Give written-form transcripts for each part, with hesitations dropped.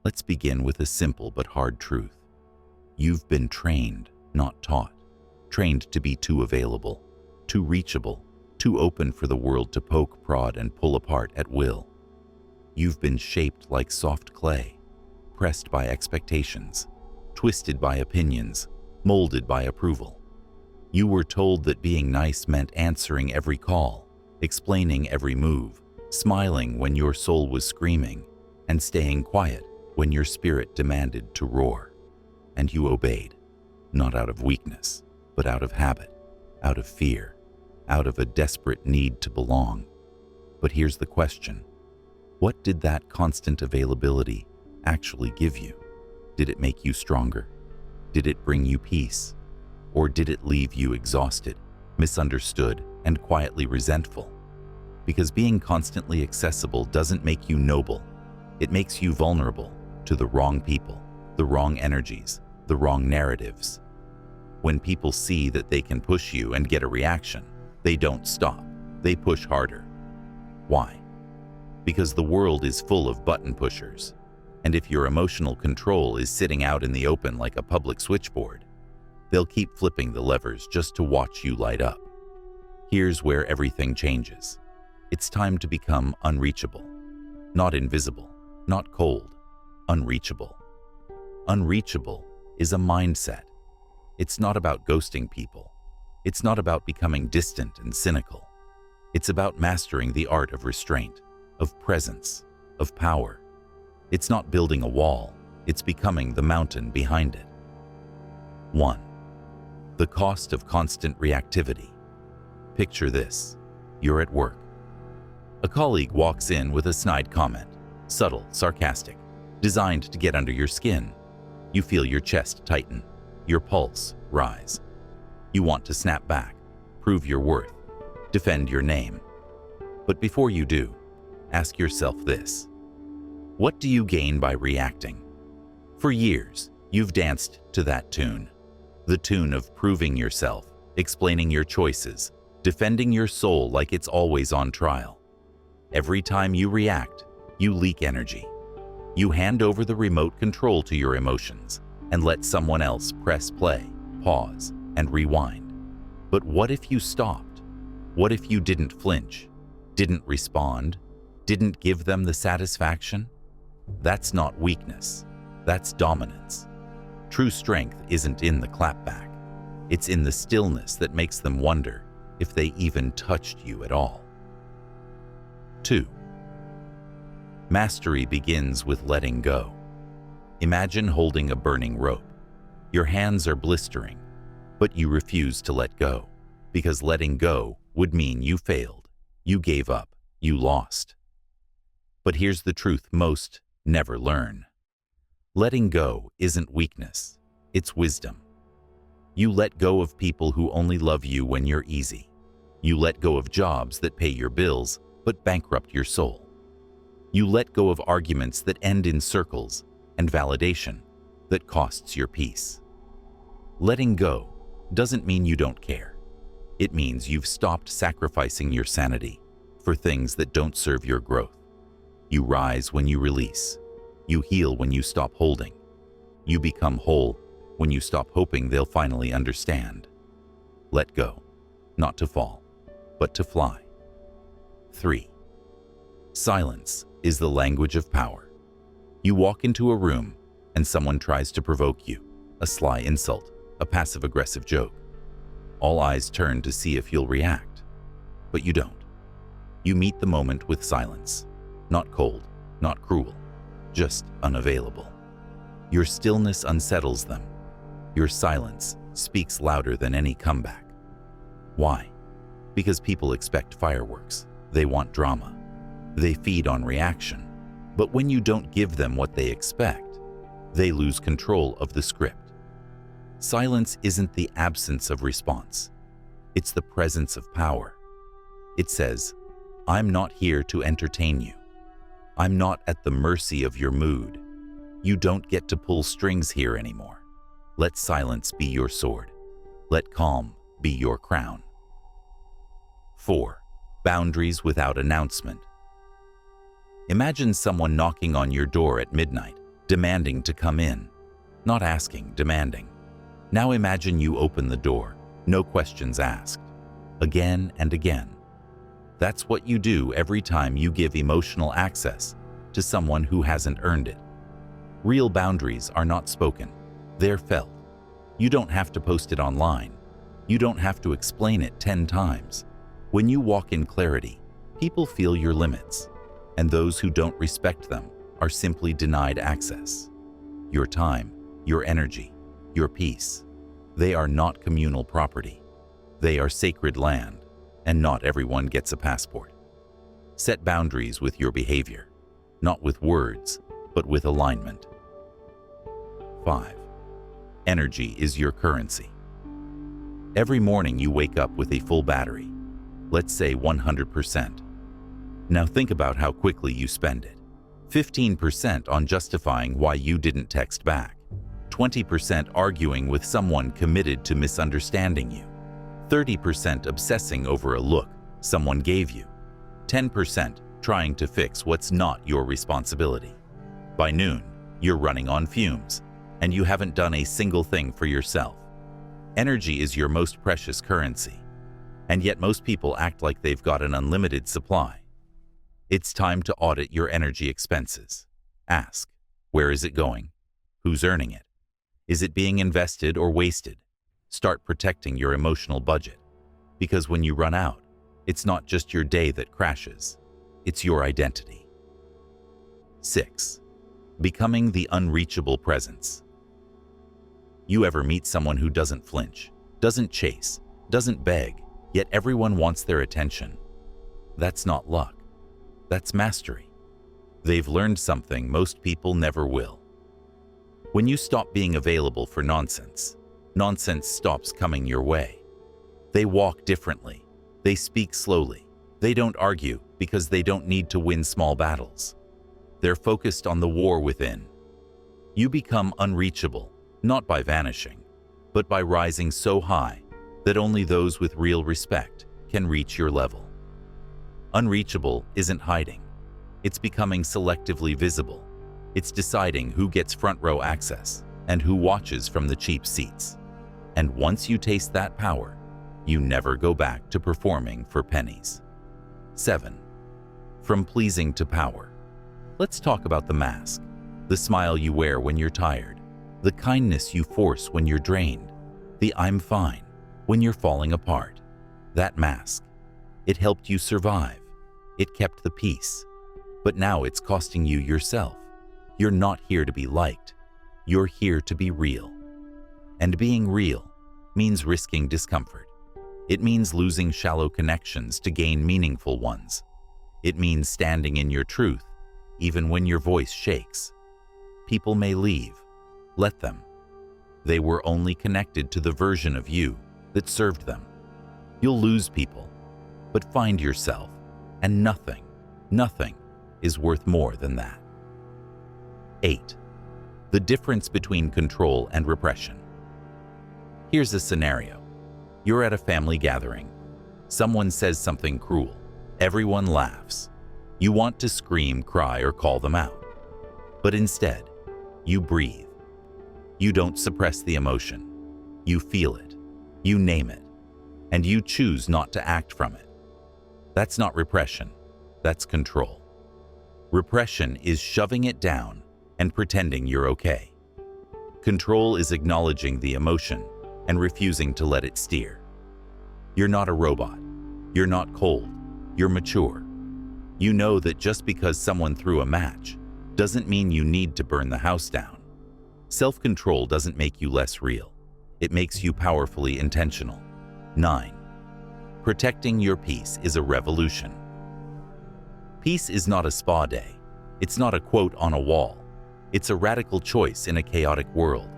Let's begin with a simple but hard truth. You've been trained, not taught. Trained to be too available, too reachable, too open for the world to poke, prod, and pull apart at will. You've been shaped like soft clay, pressed by expectations, twisted by opinions, molded by approval. You were told that being nice meant answering every call, explaining every move, smiling when your soul was screaming, and staying quiet when your spirit demanded to roar. And you obeyed, not out of weakness, but out of habit, out of fear, out of a desperate need to belong. But here's the question. What did that constant availability actually give you? Did it make you stronger? Did it bring you peace? Or did it leave you exhausted, misunderstood, and quietly resentful? Because being constantly accessible doesn't make you noble. It makes you vulnerable to the wrong people, the wrong energies, the wrong narratives. When people see that they can push you and get a reaction, they don't stop. They push harder. Why? Because the world is full of button pushers. And if your emotional control is sitting out in the open like a public switchboard, they'll keep flipping the levers just to watch you light up. Here's where everything changes. It's time to become unreachable. Not invisible, not cold, unreachable. Unreachable is a mindset. It's not about ghosting people. It's not about becoming distant and cynical. It's about mastering the art of restraint, of presence, of power. It's not building a wall, it's becoming the mountain behind it. 1. The cost of constant reactivity. Picture this. You're at work. A colleague walks in with a snide comment, subtle, sarcastic, designed to get under your skin. You feel your chest tighten, your pulse rise. You want to snap back, prove your worth, defend your name. But before you do, ask yourself this. What do you gain by reacting? For years, you've danced to that tune. The tune of proving yourself, explaining your choices, defending your soul like it's always on trial. Every time you react, you leak energy. You hand over the remote control to your emotions and let someone else press play, pause, and rewind. But what if you stopped? What if you didn't flinch, didn't respond, didn't give them the satisfaction? That's not weakness. That's dominance. True strength isn't in the clapback. It's in the stillness that makes them wonder if they even touched you at all. 2. Mastery begins with letting go. Imagine holding a burning rope. Your hands are blistering, but you refuse to let go, because letting go would mean you failed, you gave up, you lost. But here's the truth most never learn. Letting go isn't weakness, it's wisdom. You let go of people who only love you when you're easy. You let go of jobs that pay your bills but bankrupt your soul. You let go of arguments that end in circles and validation that costs your peace. Letting go doesn't mean you don't care. It means you've stopped sacrificing your sanity for things that don't serve your growth. You rise when you release. You heal when you stop holding. You become whole when you stop hoping they'll finally understand. Let go, not to fall, but to fly. 3. Silence is the language of power. You walk into a room and someone tries to provoke you, a sly insult, a passive-aggressive joke. All eyes turn to see if you'll react, but you don't. You meet the moment with silence, not cold, not cruel, just unavailable. Your stillness unsettles them. Your silence speaks louder than any comeback. Why? Because people expect fireworks. They want drama. They feed on reaction. But when you don't give them what they expect, they lose control of the script. Silence isn't the absence of response. It's the presence of power. It says, I'm not here to entertain you. I'm not at the mercy of your mood. You don't get to pull strings here anymore. Let silence be your sword. Let calm be your crown. 4. Boundaries without announcement. Imagine someone knocking on your door at midnight, demanding to come in. Not asking, demanding. Now imagine you open the door, no questions asked. Again and again. That's what you do every time you give emotional access to someone who hasn't earned it. Real boundaries are not spoken, they're felt. You don't have to post it online. You don't have to explain it 10 times. When you walk in clarity, people feel your limits, and those who don't respect them are simply denied access. Your time, your energy, your peace, they are not communal property. They are sacred land, and not everyone gets a passport. Set boundaries with your behavior, not with words, but with alignment. 5. Energy is your currency. Every morning you wake up with a full battery, let's say 100%. Now think about how quickly you spend it. 15% on justifying why you didn't text back, 20% arguing with someone committed to misunderstanding you, 30% obsessing over a look someone gave you, 10% trying to fix what's not your responsibility. By noon, you're running on fumes, and you haven't done a single thing for yourself. Energy is your most precious currency, and yet most people act like they've got an unlimited supply. It's time to audit your energy expenses. Ask, where is it going? Who's earning it? Is it being invested or wasted? Start protecting your emotional budget, because when you run out, it's not just your day that crashes, it's your identity. 6. Becoming the unreachable presence. You ever meet someone who doesn't flinch, doesn't chase, doesn't beg, yet everyone wants their attention? That's not luck. That's mastery. They've learned something most people never will. When you stop being available for nonsense, nonsense stops coming your way. They walk differently. They speak slowly. They don't argue because they don't need to win small battles. They're focused on the war within. You become unreachable, not by vanishing, but by rising so high that only those with real respect can reach your level. Unreachable isn't hiding. It's becoming selectively visible. It's deciding who gets front row access and who watches from the cheap seats. And once you taste that power, you never go back to performing for pennies. 7. From pleasing to power. Let's talk about the mask, the smile you wear when you're tired, the kindness you force when you're drained, the I'm fine when you're falling apart. That mask, it helped you survive. It kept the peace. But now it's costing you yourself. You're not here to be liked. You're here to be real. And being real means risking discomfort. It means losing shallow connections to gain meaningful ones. It means standing in your truth, even when your voice shakes. People may leave. Let them. They were only connected to the version of you that served them. You'll lose people, but find yourself, and nothing is worth more than that. 8. The difference between control and repression. Here's a scenario. You're at a family gathering. Someone says something cruel. Everyone laughs. You want to scream, cry, or call them out. But instead, you breathe. You don't suppress the emotion. You feel it. You name it. And you choose not to act from it. That's not repression. That's control. Repression is shoving it down and pretending you're okay. Control is acknowledging the emotion and refusing to let it steer. You're not a robot. You're not cold. You're mature. You know that just because someone threw a match doesn't mean you need to burn the house down. Self-control doesn't make you less real. It makes you powerfully intentional. 9. Protecting your peace is a revolution. Peace is not a spa day. It's not a quote on a wall. It's a radical choice in a chaotic world.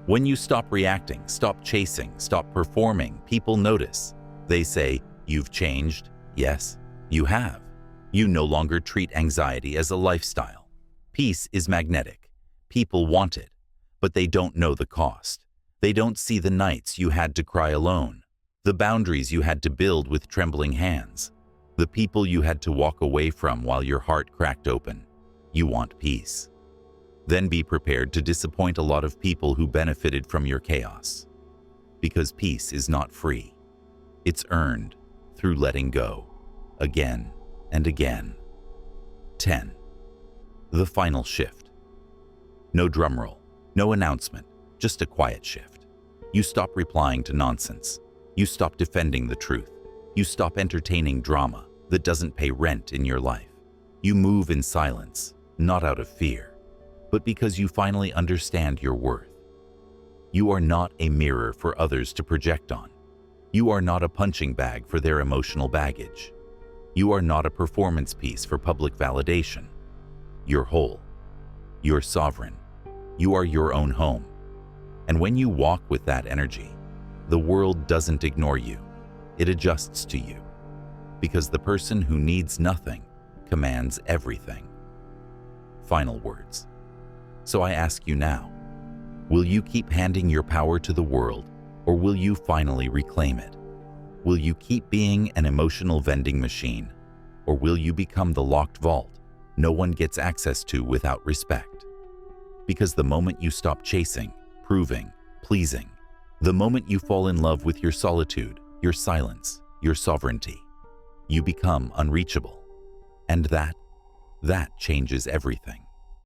When you stop reacting, stop chasing, stop performing, people notice. They say, "You've changed." Yes, you have. You no longer treat anxiety as a lifestyle. Peace is magnetic. People want it, but they don't know the cost. They don't see the nights you had to cry alone, the boundaries you had to build with trembling hands, the people you had to walk away from while your heart cracked open. You want peace. Then be prepared to disappoint a lot of people who benefited from your chaos. Because peace is not free. It's earned through letting go, again and again. 10. The final shift. No drumroll, no announcement, just a quiet shift. You stop replying to nonsense. You stop defending the truth. You stop entertaining drama that doesn't pay rent in your life. You move in silence, not out of fear, but because you finally understand your worth. You are not a mirror for others to project on. You are not a punching bag for their emotional baggage. You are not a performance piece for public validation. You're whole. You're sovereign. You are your own home. And when you walk with that energy, the world doesn't ignore you. It adjusts to you. Because the person who needs nothing commands everything. Final words. So I ask you now, will you keep handing your power to the world, or will you finally reclaim it? Will you keep being an emotional vending machine, or will you become the locked vault no one gets access to without respect? Because the moment you stop chasing, proving, pleasing, the moment you fall in love with your solitude, your silence, your sovereignty, you become unreachable. And that changes everything.